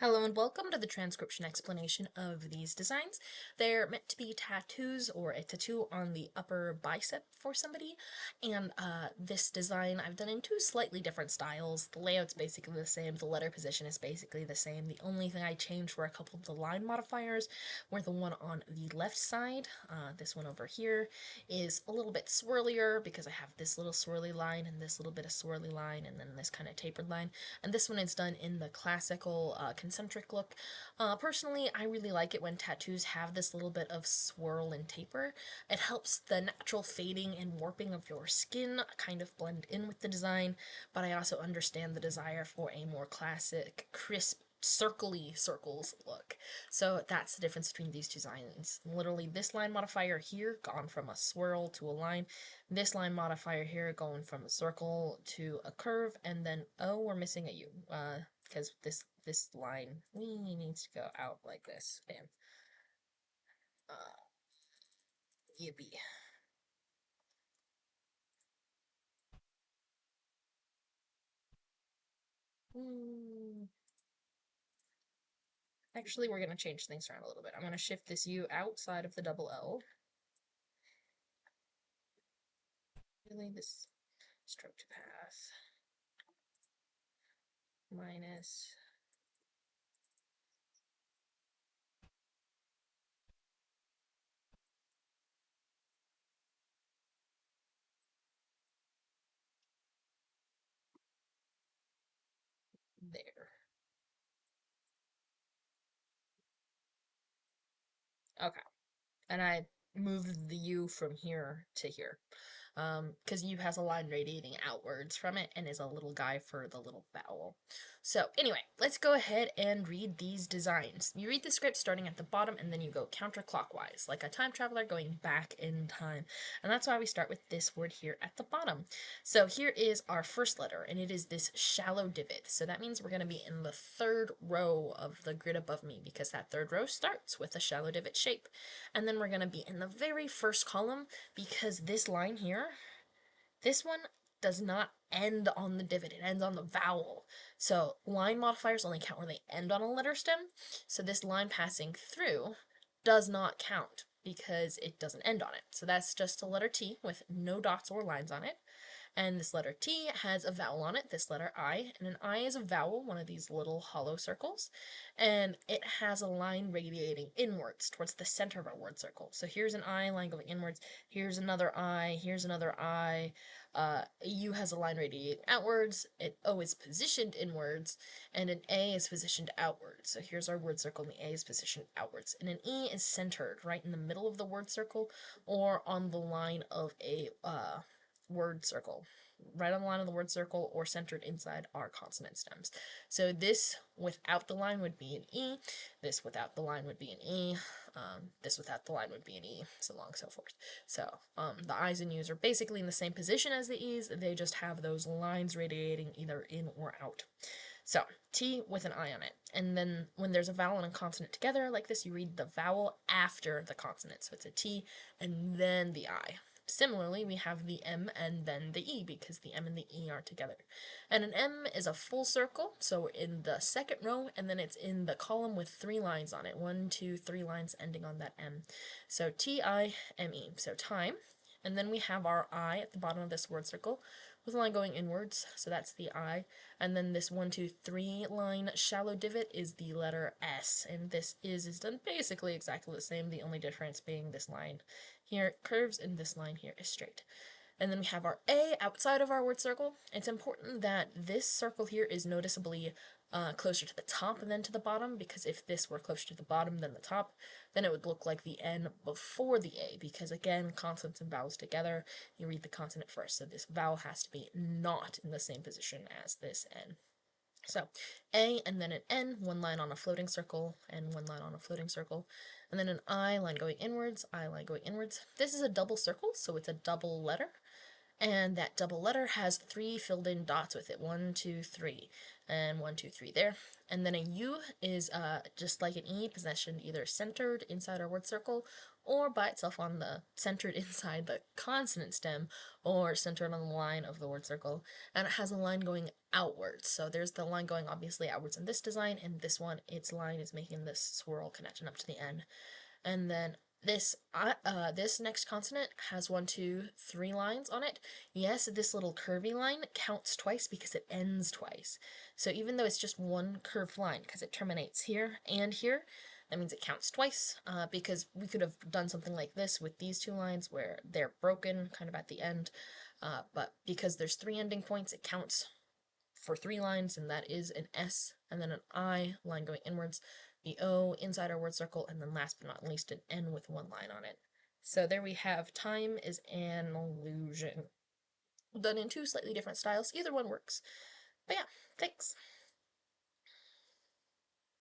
Hello and welcome to the transcription explanation of these designs. They're meant to be tattoos or a tattoo on the upper bicep for somebody, and this design I've done in two slightly different styles. The layout's basically the same, the letter position is basically the same. The only thing I changed were a couple of the line modifiers, where the one on the left side, this one over here, is a little bit swirlier because I have this little swirly line and this little bit of swirly line and then this kind of tapered line, and this one is done in the classical concentric look. Personally, I really like it when tattoos have this little bit of swirl and taper. It helps the natural fading and warping of your skin kind of blend in with the design, but I also understand the desire for a more classic, crisp, circly circles look. So that's the difference between these two designs. Literally, this line modifier here gone from a swirl to a line, this line modifier here going from a circle to a curve, and then we're missing a U because this line needs to go out like this. Bam. Yippee. Actually, we're going to change things around a little bit. I'm going to shift this U outside of the double L. Really, this stroke to path minus there. Okay. And I moved the U from here to here. Because U has a line radiating outwards from it and is a little guy for the little vowel. So anyway, let's go ahead and read these designs. You read the script starting at the bottom and then you go counterclockwise, like a time traveler going back in time. And that's why we start with this word here at the bottom. So here is our first letter, and it is this shallow divot. So that means we're going to be in the third row of the grid above me, because that third row starts with a shallow divot shape. And then we're going to be in the very first column, because this line here, this one does not end on the divot, it ends on the vowel. So line modifiers only count where they end on a letter stem, so this line passing through does not count because it doesn't end on it. So that's just a letter T with no dots or lines on it. And this letter T has a vowel on it, this letter I, and an I is a vowel, one of these little hollow circles, and it has a line radiating inwards towards the center of our word circle. So here's an I line going inwards, here's another I, here's another I, U has a line radiating outwards, an O is positioned inwards, and an A is positioned outwards. So here's our word circle, and the A is positioned outwards. And an E is centered right in the middle of the word circle, or on the line of a word circle, right on the line of the word circle, or centered inside our consonant stems. So this without the line would be an E, this without the line would be an E, this without the line would be an E, so long, so forth. So the I's and U's are basically in the same position as the E's, they just have those lines radiating either in or out. So T with an I on it. And then when there's a vowel and a consonant together like this, you read the vowel after the consonant. So it's a T and then the I. Similarly, we have the M and then the E, because the M and the E are together. And an M is a full circle, so in the second row, and then it's in the column with 3 lines on it. 1, 2, 3 lines ending on that M. So T-I-M-E, so time. And then we have our I at the bottom of this word circle with a line going inwards, so that's the I. And then this 1, 2, 3 line shallow divot is the letter S, and this is done basically exactly the same, the only difference being this line here curves and this line here is straight. And then we have our A outside of our word circle. It's important that this circle here is noticeably closer to the top than to the bottom, because if this were closer to the bottom than the top, then it would look like the N before the A, because again, consonants and vowels together, you read the consonant first, so this vowel has to be not in the same position as this N. So A and then an N, one line on a floating circle, and one line on a floating circle, and then an I line going inwards, I line going inwards. This is a double circle, so it's a double letter, and that double letter has 3 filled in dots with it, 1, 2, 3. and 1, 2, 3 there. And then a U is just like an E, positioned either centered inside our word circle or by itself on the centered inside the consonant stem or centered on the line of the word circle. And it has a line going outwards. So there's the line going obviously outwards in this design, and this one, its line is making this swirl connection up to the end. And then this next consonant has 1, 2, 3 lines on it. Yes, this little curvy line counts twice because it ends twice. So even though it's just one curved line, because it terminates here and here, that means it counts twice, because we could have done something like this with these 2 lines where they're broken kind of at the end, but because there's 3 ending points, it counts for 3 lines, and that is an S, and then an I, line going inwards, the O inside our word circle, and then last but not least an N with 1 line on it. So there we have time is an illusion. Done in 2 slightly different styles, either one works. But yeah, thanks.